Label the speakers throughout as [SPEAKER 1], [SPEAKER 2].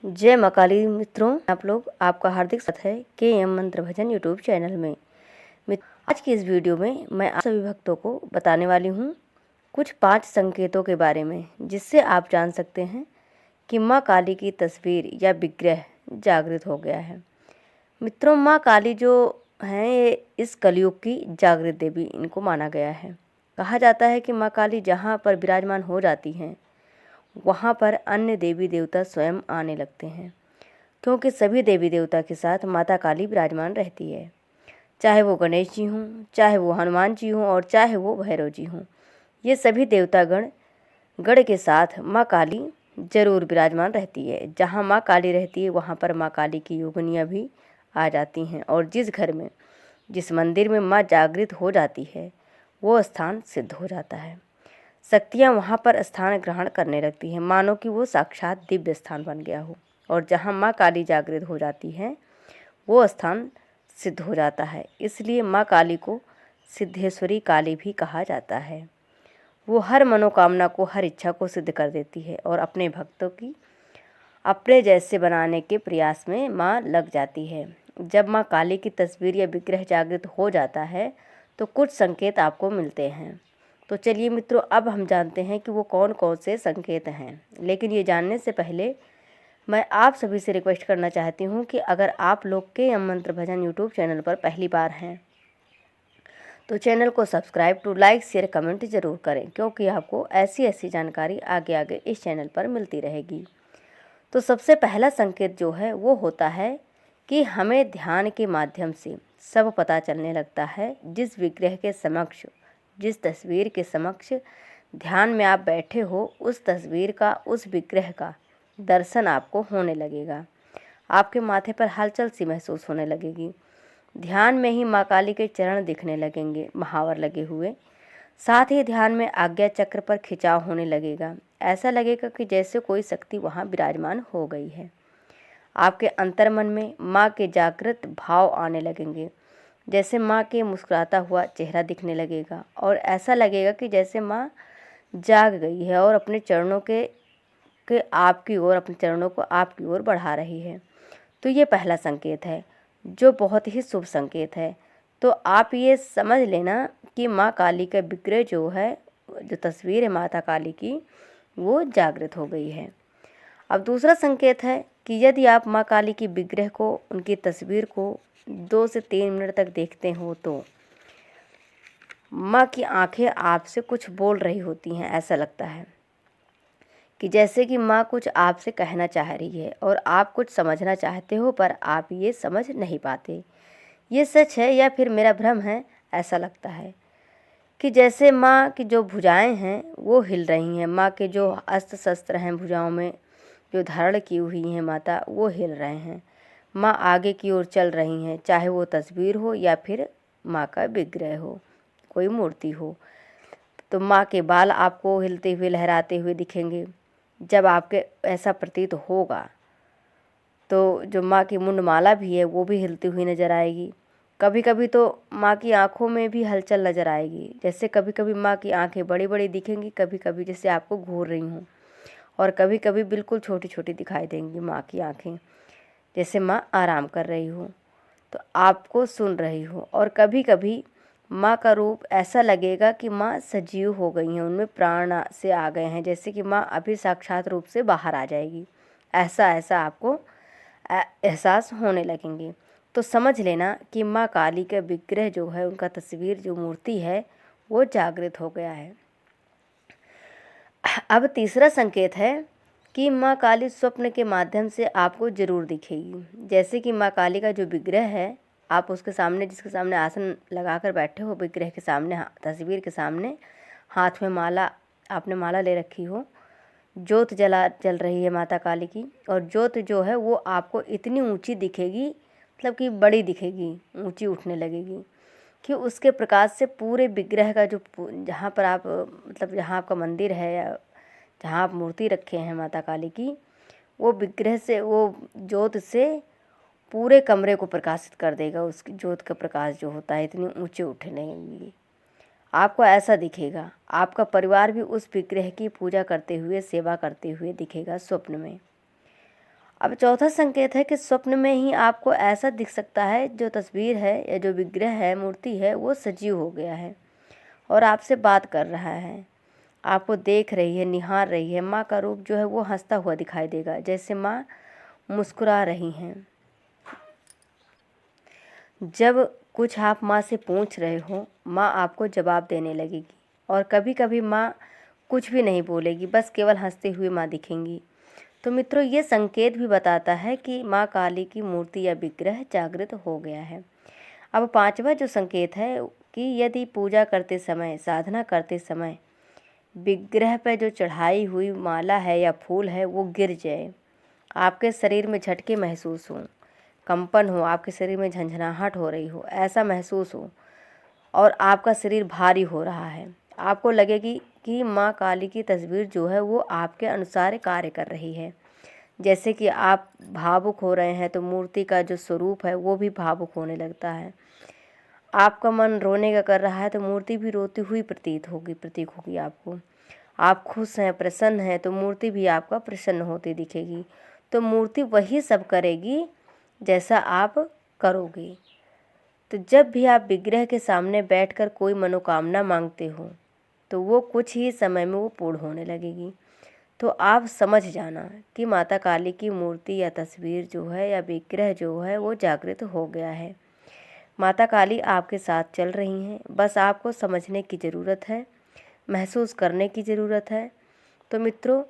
[SPEAKER 1] जय माँ काली। मित्रों, आप लोग आपका हार्दिक स्वागत है KM मंत्र भजन यूट्यूब चैनल में। आज की इस वीडियो में मैं आप सभी भक्तों को बताने वाली हूँ कुछ 5 संकेतों के बारे में, जिससे आप जान सकते हैं कि माँ काली की तस्वीर या विग्रह जागृत हो गया है। मित्रों, माँ काली जो हैं ये इस कलयुग की जागृत देवी इनको माना गया है। कहा जाता है कि माँ काली जहाँ पर विराजमान हो जाती हैं वहाँ पर अन्य देवी देवता स्वयं आने लगते हैं, क्योंकि सभी देवी देवता के साथ माता काली विराजमान रहती है। चाहे वो गणेश जी हों, चाहे वो हनुमान जी हों और चाहे वो भैरव जी हों, ये सभी देवतागण गण के साथ माँ काली जरूर विराजमान रहती है। जहाँ माँ काली रहती है वहाँ पर माँ काली की योगिनियाँ भी आ जाती हैं, और जिस घर में जिस मंदिर में माँ जागृत हो जाती है वो स्थान सिद्ध हो जाता है। शक्तियाँ वहाँ पर स्थान ग्रहण करने लगती हैं, मानो कि वो साक्षात दिव्य स्थान बन गया हो। और जहाँ माँ काली जागृत हो जाती है वो स्थान सिद्ध हो जाता है। इसलिए माँ काली को सिद्धेश्वरी काली भी कहा जाता है। वो हर मनोकामना को, हर इच्छा को सिद्ध कर देती है और अपने भक्तों की अपने जैसे बनाने के प्रयास में माँ लग जाती है। जब माँ काली की तस्वीर या विग्रह जागृत हो जाता है तो कुछ संकेत आपको मिलते हैं। तो चलिए मित्रों, अब हम जानते हैं कि वो कौन कौन से संकेत हैं। लेकिन ये जानने से पहले मैं आप सभी से रिक्वेस्ट करना चाहती हूँ कि अगर आप लोग KM मंत्र भजन यूट्यूब चैनल पर पहली बार हैं तो चैनल को subscribe to like share comment ज़रूर करें, क्योंकि आपको ऐसी ऐसी जानकारी आगे आगे इस चैनल पर मिलती रहेगी। तो सबसे पहला संकेत जो है वो होता है कि हमें ध्यान के माध्यम से सब पता चलने लगता है। जिस विग्रह के समक्ष, जिस तस्वीर के समक्ष ध्यान में आप बैठे हो, उस तस्वीर का, उस विग्रह का दर्शन आपको होने लगेगा। आपके माथे पर हलचल सी महसूस होने लगेगी। ध्यान में ही माँ काली के चरण दिखने लगेंगे, महावर लगे हुए। साथ ही ध्यान में आज्ञा चक्र पर खिंचाव होने लगेगा। ऐसा लगेगा कि जैसे कोई शक्ति वहाँ विराजमान हो गई है। आपके अंतर्मन में माँ के जागृत भाव आने लगेंगे, जैसे माँ के मुस्कुराता हुआ चेहरा दिखने लगेगा, और ऐसा लगेगा कि जैसे माँ जाग गई है और अपने चरणों के आपकी ओर, अपने चरणों को आपकी ओर बढ़ा रही है। तो ये पहला संकेत है जो बहुत ही शुभ संकेत है। तो आप ये समझ लेना कि माँ काली का विग्रह जो है, जो तस्वीर है माता काली की, वो जागृत हो गई है। अब दूसरा संकेत है कि यदि आप माँ काली की विग्रह को, उनकी तस्वीर को 2 से 3 मिनट तक देखते हो तो माँ की आंखें आपसे कुछ बोल रही होती हैं। ऐसा लगता है कि जैसे कि माँ कुछ आपसे कहना चाह रही है और आप कुछ समझना चाहते हो पर आप ये समझ नहीं पाते। ये सच है या फिर मेरा भ्रम है? ऐसा लगता है कि जैसे माँ की जो भुजाएं हैं वो हिल रही हैं, माँ के जो अस्त्र शस्त्र हैं भुजाओं में जो धारण की हुई हैं माता, वो हिल रहे हैं। माँ आगे की ओर चल रही हैं, चाहे वो तस्वीर हो या फिर माँ का विग्रह हो, कोई मूर्ति हो। तो माँ के बाल आपको हिलते हुए, लहराते हुए दिखेंगे। जब आपके ऐसा प्रतीत होगा तो जो माँ की मुंडमाला भी है वो भी हिलती हुई नजर आएगी। कभी कभी तो माँ की आंखों में भी हलचल नजर आएगी। जैसे कभी कभी माँ की आंखें बड़ी बड़ी दिखेंगी, कभी कभी जैसे आपको घूर रही हों, और कभी कभी बिल्कुल छोटी छोटी दिखाई देंगी माँ की आंखें, जैसे माँ आराम कर रही हो, तो आपको सुन रही हो। और कभी कभी माँ का रूप ऐसा लगेगा कि माँ सजीव हो गई हैं, उनमें प्राण से आ गए हैं, जैसे कि माँ अभी साक्षात रूप से बाहर आ जाएगी। ऐसा ऐसा आपको एहसास होने लगेंगे। तो समझ लेना कि माँ काली का विग्रह जो है, उनका तस्वीर, जो मूर्ति है, वो जागृत हो गया है। अब तीसरा संकेत है कि माँ काली स्वप्न के माध्यम से आपको जरूर दिखेगी। जैसे कि माँ काली का जो विग्रह है, आप उसके सामने, जिसके सामने आसन लगाकर बैठे हो, विग्रह के सामने, तस्वीर के सामने, हाथ में माला, आपने माला ले रखी हो, ज्योत जल रही है माता काली की, और ज्योत जो है वो आपको इतनी ऊंची दिखेगी, मतलब कि बड़ी दिखेगी, ऊंची उठने लगेगी कि उसके प्रकाश से पूरे विग्रह का जो, जहाँ पर आप, मतलब जहाँ आपका मंदिर है या जहाँ आप मूर्ति रखे हैं माता काली की, वो विग्रह से, वो ज्योत से पूरे कमरे को प्रकाशित कर देगा। उसकी ज्योत का प्रकाश जो होता है इतनी ऊंचे उठने लगेगी, आपको ऐसा दिखेगा। आपका परिवार भी उस विग्रह की पूजा करते हुए, सेवा करते हुए दिखेगा स्वप्न में। अब चौथा संकेत है कि स्वप्न में ही आपको ऐसा दिख सकता है जो तस्वीर है या जो विग्रह है, मूर्ति है, वो सजीव हो गया है और आपसे बात कर रहा है, आपको देख रही है, निहार रही है। माँ का रूप जो है वो हंसता हुआ दिखाई देगा, जैसे माँ मुस्कुरा रही हैं। जब कुछ आप माँ से पूछ रहे हो, माँ आपको जवाब देने लगेगी और कभी कभी माँ कुछ भी नहीं बोलेगी, बस केवल हंसते हुए माँ दिखेंगी। तो मित्रों, ये संकेत भी बताता है कि माँ काली की मूर्ति या विग्रह जागृत हो गया है। अब पांचवा जो संकेत है कि यदि पूजा करते समय, साधना करते समय विग्रह पर जो चढ़ाई हुई माला है या फूल है वो गिर जाए, आपके शरीर में झटके महसूस हो, कंपन हो, आपके शरीर में झंझनाहट हो रही हो, ऐसा महसूस हो और आपका शरीर भारी हो रहा है, आपको लगेगी कि माँ काली की तस्वीर जो है वो आपके अनुसार कार्य कर रही है। जैसे कि आप भावुक हो रहे हैं तो मूर्ति का जो स्वरूप है वो भी भावुक होने लगता है। आपका मन रोने का कर रहा है तो मूर्ति भी रोती हुई प्रतीत होगी आपको। आप खुश हैं, प्रसन्न हैं तो मूर्ति भी आपका प्रसन्न होती दिखेगी। तो मूर्ति वही सब करेगी जैसा आप करोगे। तो जब भी आप विग्रह के सामने बैठकर कोई मनोकामना मांगते हो तो वो कुछ ही समय में वो पूर्ण होने लगेगी। तो आप समझ जाना कि माता काली की मूर्ति या तस्वीर जो है या विग्रह जो है वो जागृत हो गया है। माता काली आपके साथ चल रही हैं, बस आपको समझने की ज़रूरत है, महसूस करने की ज़रूरत है। तो मित्रों,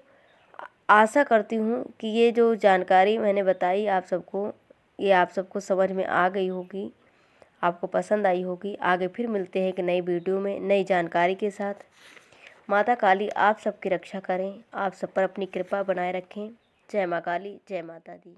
[SPEAKER 1] आशा करती हूँ कि ये जो जानकारी मैंने बताई आप सबको, ये आप सबको समझ में आ गई होगी, आपको पसंद आई होगी। आगे फिर मिलते हैं एक नई वीडियो में नई जानकारी के साथ। माता काली आप सबकी रक्षा करें, आप सब पर अपनी कृपा बनाए रखें। जय माँ काली, जय माता दी।